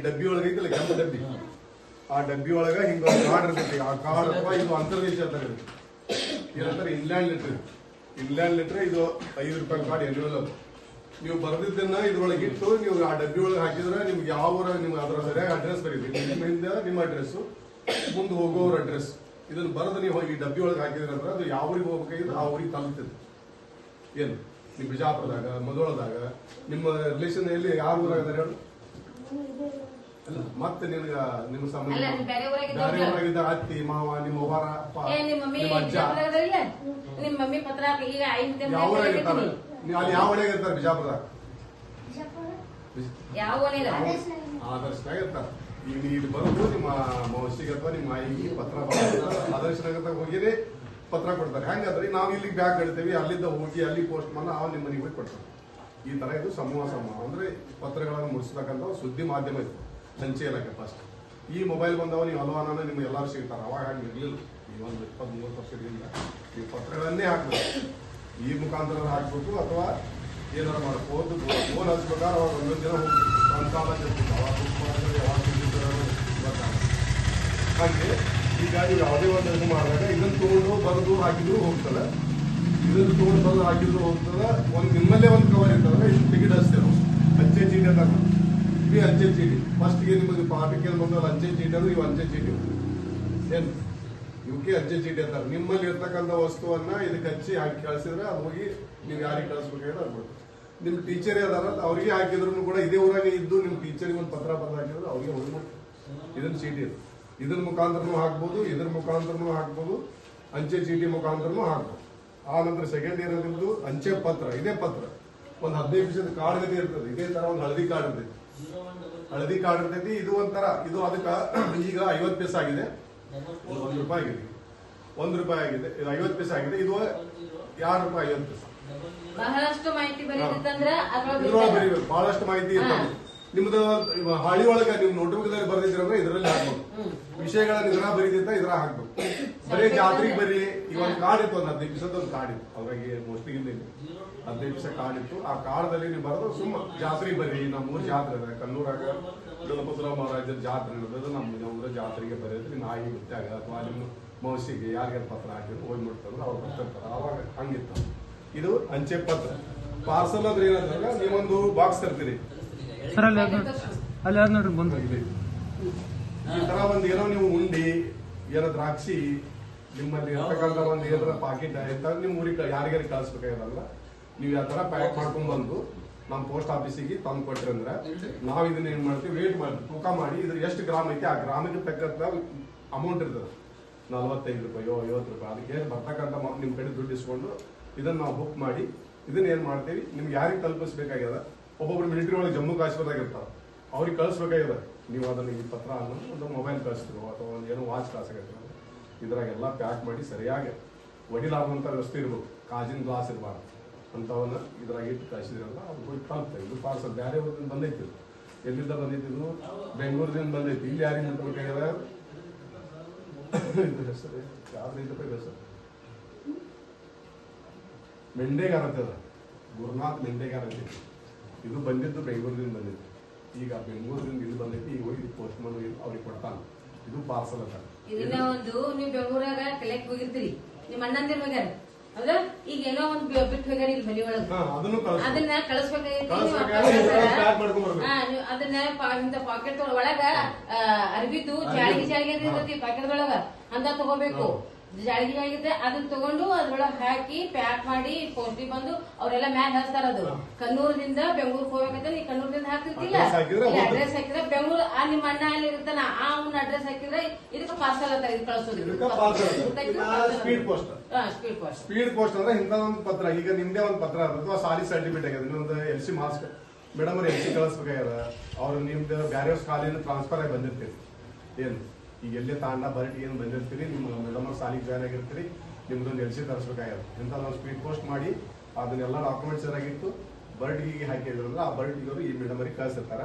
ಡಬ್ಬಿ ಒಳಗೆ ಐತಲ್ಲ ಕೆಂಪು ಡಬ್ಬಿ, ಆ ಡಬ್ಬಿ ಒಳಗ ಹಿಂಗ ಕಾರ್ಡ್ ಇರ್ತೈತಿ. ಆ ಕಾರ್ಡ್ ಅಥವಾ ಇದು ಅಂತರ್ದೇಶ ಅಂತಾರೆ, ಏನಂತಾರೆ ಇಂಗ್ಲೆಂಡ್ ಲೆಟರ್. ಇಂಗ್ಲೆಂಡ್ ಲೆಟರ್ ಇದು 5 ರೂಪಾಯಿ ಕಾರ್ಡ್ ಎನ್ಯುವಲ್. ನೀವು ಬರೆದಿದ್ದನ್ನ ಇದ್ರೊಳಗೆ ಇಟ್ಟು ನೀವು ಆ ಡಬ್ಬಿ ಒಳಗೆ ಹಾಕಿದ್ರೆ ನಿಮ್ಗೆ ಯಾವ ಊರ ನಿಮ್ಗೆ ಅದರ ಸರಿಯಾಗಿ ಅಡ್ರೆಸ್ ಬರೀತೀವಿ. ನಿಮ್ಮ ಹಿಂದೆ ನಿಮ್ಮ ಅಡ್ರೆಸ್, ಮುಂದೆ ಹೋಗೋವ್ರ ಅಡ್ರೆಸ್, ಇದನ್ನ ಬರೆದು ನೀವು ಈ ಡಬ್ಬಿ ಒಳಗೆ ಹಾಕಿದ್ರೆ ಅಂದ್ರೆ ಅದು ಯಾವ ಊರಿಗೆ ಹೋಗ್ಬೇಕಾಗಿದ್ರೆ ಆ ಊರಿಗೆ ತಲುಪ್ತದೆ. ಏನು ನೀವು ಬಿಜಾಪುರದಾಗ, ಮಧುಳದಾಗ, ನಿಮ್ಮ ರಿಲೇಷನ್ ಎಲ್ಲಿ ಯಾವ ಊರಾಗ ಹೇಳು? ಅಲ್ಲ ಮತ್ತೆ ನಿಮ್ಗ ನಿಮ್ಮ ಸಂಬಂಧ ಬೇರೆ ಊರಾಗಿದ್ದ ಅತ್ತಿ ಮಾವ, ನಿಮ್ಮ ಒಬ್ಬರ ಅಪ್ಪ, ನಿಮ್ಮ ಅಜ್ಜ ಯಾವ ಊರಾಗ ಇರ್ತಾರೆ? ನೀವು ಅಲ್ಲಿ ಯಾವ ಒಳಗೆ ಇರ್ತಾರೆ? ಬಿಜಾಪುರದಾಗ ಆದರ್ಶನಾಗ ಇರ್ತಾರೆ. ಈಗ ನೀವು ಬರೋದು ನಿಮ್ಮ ಮೌಸಿಗೆ ಅಥವಾ ನಿಮ್ಮ ಆಯಿಗೆ ಪತ್ರ ಆದರ್ಶನಗರ ಹೋಗಿರಿ ಪತ್ರ ಕೊಡ್ತಾರೆ. ಹೆಂಗಂದ್ರೆ ನಾವು ಇಲ್ಲಿಗೆ ಬ್ಯಾಗ್ ಹೇಳ್ತೇವೆ, ಅಲ್ಲಿಂದ ಹೋಗಿ ಅಲ್ಲಿ ಪೋಸ್ಟ್ ಮಾಡಿ ಅವ್ನು ನಿಮ್ಮ ಮನೆಗೆ ಹೋಗಿ ಕೊಡ್ತಾರೆ. ಈ ತರ ಇದು ಸಮೂಹ ಅಂದ್ರೆ ಪತ್ರಗಳನ್ನು ಮುಡಿಸ್ತಕ್ಕಂಥ ಸುದ್ದಿ ಮಾಧ್ಯಮ ಇತ್ತು ಸಂಚೆ ಇಲಾಖೆ ಫಸ್ಟ್. ಈ ಮೊಬೈಲ್ ಬಂದವ ನೀವು ಹಲವಾನ ನಿಮ್ಗೆ ಎಲ್ಲರೂ ಸಿಗ್ತಾರೆ. ಅವಾಗ ಹಂಗೆ ಇರ್ಲಿಲ್ಲ. ಈ ಒಂದು 20-30 ವರ್ಷದಿಂದ ಈ ಪತ್ರಗಳನ್ನೇ ಹಾಕ್ಬೇಕು. ಈ ಮುಖಾಂತರ ಹಾಕ್ಬೇಕು ಅಥವಾ ಏನಾರ ಮಾಡ್ಬೋದು. ಫೋನ್ ಹಚ್ಬೇಕಾದ್ರೆ ಅವಾಗ ಒಂದೊಂದು ದಿನ ಹೋಗ್ಬೇಕು, ಕಾಲ ಇರ್ತಿತ್ತು. ಅವಾಗ ಹಾಗೆ ಈಗ ನೀವು ಯಾವುದೇ ಒಂದು ಇದು ಮಾಡಿದಾಗ ಇದನ್ನು ತಗೊಂಡು ಬರೆದು ಹಾಕಿದ್ರು ಹೋಗ್ತದೆ, ಇದನ್ನು ತಗೊಂಡು ಬರೆದು ಹಾಕಿದ್ರು ಹೋಗ್ತದೆ. ಒಂದು ನಿಮ್ಮಲ್ಲೇ ಒಂದು ಕವರ್ ಇರ್ತದೆ, ಇದು ಟಿಕೆಟ್ ಹಚ್ತೇವೆ ನಾವು. ಅಂಚೆ ಚೀಟಿ ಅಂತ ಇವಿ ಅಂಚೆ ಚೀಟಿ. ಫಸ್ಟ್ಗೆ ನಿಮಗೆ ಪಾಠಕ್ಕೆ ಬಂದಲ್ಲ ಅಂಚೆ ಚೀಟಿ ಅಂದ್ರೆ ಇವು ಅಂಚೆ ಚೀಟಿ ಏನು ಇವಕ್ಕೆ ಅಂಚೆ ಚೀಟಿ ಅಂತಾರೆ. ನಿಮ್ಮಲ್ಲಿ ಇರ್ತಕ್ಕಂಥ ವಸ್ತುವನ್ನ ಇದಕ್ಕೆ ಹಚ್ಚಿ ಹಾಕಿ ಕಳಿಸಿದ್ರೆ ಅದು ಹೋಗಿ ನೀವು ಯಾರಿಗೆ ಕಳಿಸ್ಬೇಕಾದ್ರೆ ಅನ್ಬೋದು. ನಿಮ್ಮ ಟೀಚರೇ ಅದಾರ ಅವ್ರಿಗೆ ಹಾಕಿದ್ರು ಕೂಡ ಇದೇ ಊರಾಗೆ ಇದ್ದು ನಿಮ್ಮ ಟೀಚರ್ಗೆ ಒಂದು ಪತ್ರ ಬರೆದು ಹಾಕಿದ್ರೆ ಅವ್ರಿಗೆ ಹೋಗಿ ಇದನ್ನ ಚೀಟಿ ಇದೆ. ಇದ್ರ ಮುಖಾಂತರನೂ ಹಾಕ್ಬೋದು, ಇದ್ರ ಮುಖಾಂತರನೂ ಹಾಕ್ಬೋದು, ಅಂಚೆ ಚೀಟಿ ಮುಖಾಂತರನೂ ಹಾಕ್ಬೋದು. ಆ ನಂತರ ಸೆಕೆಂಡ್ ಇಯರ್ ನಿಮ್ದು ಅಂಚೆ ಪತ್ರ. ಇದೇ ಪತ್ರ ಒಂದು 15 ನಿಮಿಷದ ಕಾರ್ಡ್ ಗತಿ ಇರ್ತದೆ. ಇದೇ ತರ ಒಂದು ಹಳದಿ ಕಾರ್ಡ್ ಇರ್ತೈತಿ. ಹಳದಿ ಕಾರ್ಡ್ ಇರ್ತೈತಿ. ಇದು ಒಂಥರ ಇದು ಅದಕ್ಕೆ ಈಗ 50 ಪೈಸೆ ಆಗಿದೆ, 1 ರೂಪಾಯಿ ಆಗಿದೆ. 1 ರೂಪಾಯಿ ಆಗಿದೆ, ಇದು 50 ಪೈಸೆ ಆಗಿದೆ. ಇದು 2 ರೂಪಾಯಿ 50 ಪೈಸೆ. ಬಹಳಷ್ಟು ಮಾಹಿತಿ ಬರೀಬೇಕು, ಬಹಳಷ್ಟು ಮಾಹಿತಿ ಇರ್ತದೆ. ನಿಮ್ದು ಹಾಳಿ ಒಳಗೆ ನೀವು ನೋಟ್ಬುಕ್ದಲ್ಲಿ ಬರ್ದಿದ್ರಂದ್ರೆ ಇದರಲ್ಲಿ ಹಾಕ್ಬೇಕು. ವಿಷಯಗಳನ್ನ ಇದರ ಬರೀದಿತ್ತ ಇದ್ರ ಹಾಕ್ಬೇಕು. ಬರೀ ಜಾತ್ರೆಗೆ ಬರ್ರಿ. ಈಗ ಒಂದು ಕಾರ್ಡ್ ಇತ್ತು, ಒಂದು 15 ಪೈಸದ ಒಂದು ಕಾರ್ಡ್ ಇತ್ತು. ಅವ್ರಿಗೆ ಮೋಸ್ಟ್ಲಿ ಇಲ್ಲಿ 15 ಪೈಸೆ ಕಾರ್ಡ್ ಇತ್ತು. ಆ ಕಾರ್ಡ್ದಲ್ಲಿ ನೀವು ಬರೋದು ಸುಮ್ಮ ಜಾತ್ರೆಗೆ ಬರ್ರಿ, ನಮ್ಮೂರು ಜಾತ್ರೆ ಇದೆ ಕಣ್ಣೂರಾಗ ಗಣಪತರಾವ್ ಮಹಾರಾಜರ ಜಾತ್ರೆ ಇರೋದು, ನಮ್ಮೂರ ಜಾತ್ರೆಗೆ ಬರೆಯೋದು ನಿಮ್ಮ ಆಗಿ ಗೊತ್ತಾಗ ಅಥವಾ ನಿಮ್ಮ ಮೌಸಿಗೆ ಯಾರಿಗಾರ ಪತ್ರ ಹಾಕಿದ್ರು ಹೋಗಿ ನೋಡ್ತಾರೆ, ಅವ್ರು ಬರ್ತಿರ್ತಾರೆ. ಅವಾಗ ಹಂಗಿತ್ತು. ಇದು ಅಂಚೆ ಪತ್ರ. ಪಾರ್ಸಲ್ ಅಂದ್ರೆ ಏನಂದ್ರೆ ನೀವೊಂದು ಬಾಕ್ಸ್ ತರ್ತೀರಿ ಸರ್, ಅಲ್ಲಿ ನೋಡ್ರಿ ಬಂದು ಈ ತರ ಒಂದ್ ಏನೋ ನೀವು ಉಂಡಿ ಏನೋ ದ್ರಾಕ್ಷಿ ನಿಮ್ಮಲ್ಲಿ ಇರ್ತಕ್ಕಂಥ ಒಂದು ಏನಾರ ಪಾಕೆಟ್ ಅಂತ ನಿಮ್ ಊರಿಗೆ ಯಾರಿಗಾರ ಕಳಿಸ್ಬೇಕಾಗಿರಲ್ಲ. ನೀವು ಯಾವ ತರ ಪ್ಯಾಕ್ ಮಾಡ್ಕೊಂಡ್ ಬಂದು ನಮ್ಮ ಪೋಸ್ಟ್ ಆಫೀಸಿಗೆ ತಂದು ಕೊಟ್ರಿ ಅಂದ್ರೆ ನಾವ್ ಇದನ್ನ ಏನ್ ಮಾಡ್ತೀವಿ, ವೇಟ್ ಮಾಡ್ತೀವಿ, ತೂಕ ಮಾಡಿ ಇದ್ರ ಎಷ್ಟು ಗ್ರಾಮ್ ಐತಿ ಆ ಗ್ರಾಮಿಗೆ ತಕ್ಕಂತ ಅಮೌಂಟ್ ಇರ್ತದೆ. 45 ರೂಪಾಯೋ 50 ರೂಪಾಯಿ ಅದಕ್ಕೆ ಬರ್ತಕ್ಕಂಥ ನಿಮ್ ಕಡೆ ದುಡ್ಡು ಇಸ್ಕೊಂಡು ಇದನ್ನ ನಾವು ಬುಕ್ ಮಾಡಿ ಇದನ್ನ ಏನ್ ಮಾಡ್ತೀವಿ, ನಿಮ್ಗೆ ಯಾರಿಗೆ ತಲುಪಿಸ್ಬೇಕಾಗ್ಯದ. ಒಬ್ಬೊಬ್ರು ಮಿಲಿಟರಿ ಒಳಗೆ ಜಮ್ಮು ಕಾಶ್ಮೀರದಾಗ ಇರ್ತಾವ, ಅವ್ರಿಗೆ ಕಳಿಸ್ಬೇಕಾಗಿದೆ. ನೀವು ಅದನ್ನ ಈ ಪತ್ರ ಅನ್ನೋದು ಒಂದು ಮೊಬೈಲ್ ಕಳಿಸ್ತಿರೋ ಅಥವಾ ಒಂದು ಏನೋ ವಾಚ್ ಕಳ್ಸಕತ್ತಿರೋ ಇದ್ರಾಗೆಲ್ಲ ಪ್ಯಾಕ್ ಮಾಡಿ ಸರಿಯಾಗಿ ಒಡಿಲಾಗುವಂತ ವ್ಯವಸ್ಥೆ ಇರ್ಬೇಕು. ಕಾಜಿನ ಗ್ಲಾಸ್ ಇರಬಾರ್ದು ಅಂತವನ್ನ ಇದ್ರಾಗ ಇಟ್ಟು ಕಳಿಸಿದ್ರಲ್ಲ ಅದು ಹೋಗಿ ತಲುಪ್ತೇವೆ. ಇದು ಪಾರ್ಸಲ್ ಬೇರೆ ಊರಿಂದ ಬಂದೈತಿ. ಎಲ್ಲಿಂದ ಬಂದೈತಿ? ಇದು ಬೆಂಗಳೂರಿನಿಂದ ಬಂದೈತಿ. ಇಲ್ಲಿ ಯಾರಿಗೆ ಮುಟ್ಬೇಕಾಗ್ಯದ? ಇದು ಹೆಸರು ಯಾವ್ದು ಹೆಸರು ಮೆಂಡೆಗಾರ ಅಂತದ, ಗುರುನಾಥ್ ಮೆಂಡೆಗಾರ ಅಂತ. ಇದು ಬಂದಿದ್ದು ಬೆಂಗಳೂರಿನಿಂದ ಬಂದಿತ್ತು. ಈಗ ಬೆಂಗಳೂರಿನಿಂದ ಇದು ಬಂದೈತಿ. ಈಗ ಹೋಗಿ ಪೋಸ್ಟ್ ಮನ್ ಅವ್ರಿಗೆ ಕೊಡ್ತಾನ. ಇದು ಪಾರ್ಸಲ್ ಅಂತ. ಇದನ್ನ ಒಂದು ನೀವು ಬೆಂಗಳೂರಾಗ ಕಲೆಕ್ಟ್ ಹೋಗಿರ್ತೀರಿ, ನಿಮ್ಮ ಅಣ್ಣಂದಿರ ಹೋಗ್ಯಾರ ಹೌದಾ, ಈಗ ಏನೋ ಒಂದ್ ಬಿಟ್ಟು ಹೋಗ್ಯಾರ ಇಲ್ಲಿ ಮನಿ ಒಳಗ, ಅದನ್ನ ಕಳಿಸ್ಬೇಕಾಗೈತಿ. ಅದನ್ನ ಇಂತ ಪಾಕೆಟ್ ಒಳಗ ಅರ್ಬಿದ್ದು ಜಾಳಿಗೆ ಇರ್ತೈತಿ ಪಾಕೆಟ್ ಒಳಗ ಅಂತ ತಗೋಬೇಕು. ಜಾಳಿಗೆ ಜಾಳಿಗಿದ್ರೆ ಅದನ್ನ ತಗೊಂಡು ಅದ್ರೊಳಗೆ ಹಾಕಿ ಪ್ಯಾಕ್ ಮಾಡಿ ಪೋಸ್ಟಿಗೆ ಬಂದು ಅವರೆಲ್ಲ ಮ್ಯಾಲ ಹಚ್ತಾರ. ಅದು ಕಣ್ಣೂರದಿಂದ ಬೆಂಗಳೂರಿಗೆ ಹೋಗ್ಬೇಕಂತ ನೀ ಕಣ್ಣೂರದಿಂದ ಹಾಕ್ತಿರ್ತಿಲ್ಲ, ಅಡ್ರೆಸ್ ಹಾಕಿದ್ರೆ ಬೆಂಗಳೂರು ನಿಮ್ಮ ಅಣ್ಣ ಅಲ್ಲಿ ಇರ್ತಾನ ಆ ಅವ್ನ ಅಡ್ರೆಸ್ ಹಾಕಿದ್ರೆ ಇದಕ್ಕೆ ಪಾರ್ಸಲ್ ಅಂತ ಇದು ಕಳಿಸೋದು. Speed post. ಸ್ಪೀಡ್ ಪೋಸ್ಟ್ ಅಂದ್ರೆ ಇಂಥ ಒಂದು ಪತ್ರ. ಈಗ ನಿಮ್ದೇ ಒಂದು ಪತ್ರ ಅಥವಾ ಸಾಲಿ ಸರ್ಟಿಫಿಕೇಟ್ ಆಗ್ಯದ, ಇನ್ನೊಂದು LC ಮಾರ್ಕ್ಸ್ ಮೇಡಮ್ ಅವ್ರು LC ಕಳಿಸ್ಬೇಕಾಗ್ಯದ. ಅವ್ರು ನಿಮ್ದು ಬ್ಯಾರೆ ಕಾಲೇಜಿನ ಟ್ರಾನ್ಸ್ಫರ್ ಆಗಿ ಬಂದಿರ್ತೀರಿ. ಏನು ಈಗ ಎಲ್ಲೇ ತಾಂಡ ಬರಟಿ ಏನು ಬಂದಿರ್ತೀರಿ, ನಿಮ್ಮ ಮೇಡಮ್ ಅವ್ರು ಸಾಲಿಗೆ ಜಾಯ್ನ್ ಆಗಿರ್ತೀರಿ, ನಿಮ್ದೊಂದು LC ತರಿಸ್ಬೇಕಾಗ್ಯದ. ಇಂಥದ್ದೊಂದು ಸ್ಪೀಡ್ ಪೋಸ್ಟ್ ಮಾಡಿ ಅದನ್ನೆಲ್ಲ ಡಾಕ್ಯುಮೆಂಟ್ಸ್ ಆಗಿತ್ತು ಬರ್ಡಿಗೆ ಹಾಕಿದ್ರಂದ್ರೆ ಆ ಬರ್ಡಿಗೆ ಈ ಮೇಡಮ್ ಅವ್ರಿಗೆ ಕಳಿಸಿರ್ತಾರ.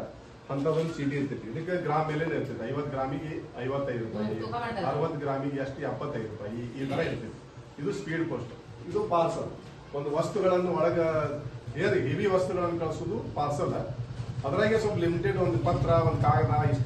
ಅಂತದೊಂದು ಚೀಟಿ ಇರ್ತೈತಿ. ಇದಕ್ಕೆ ಗ್ರಾಮ್ ಮೇಲೆ ಇರ್ತೈತಿ. 50 ಗ್ರಾಮಿಗೆ 55 ರೂಪಾಯಿ, 60 ಗ್ರಾಮಿಗೆ ಅಷ್ಟು 75 ರೂಪಾಯಿ, ಈ ತರ ಇರ್ತೈತಿ. ಇದು ಸ್ಪೀಡ್ ಪೋಸ್ಟ್. ಇದು ಪಾರ್ಸಲ್. ಒಂದು ವಸ್ತುಗಳನ್ನು ಒಳಗ ಹೆವಿ ವಸ್ತುಗಳನ್ನು ಕಳಿಸೋದು ಪಾರ್ಸಲ್. ಅದ್ರಾಗೆ ಸ್ವಲ್ಪ ಲಿಮಿಟೆಡ್ ಒಂದು ಪತ್ರ ಒಂದು ಕಾಗದ ಇಷ್ಟೇ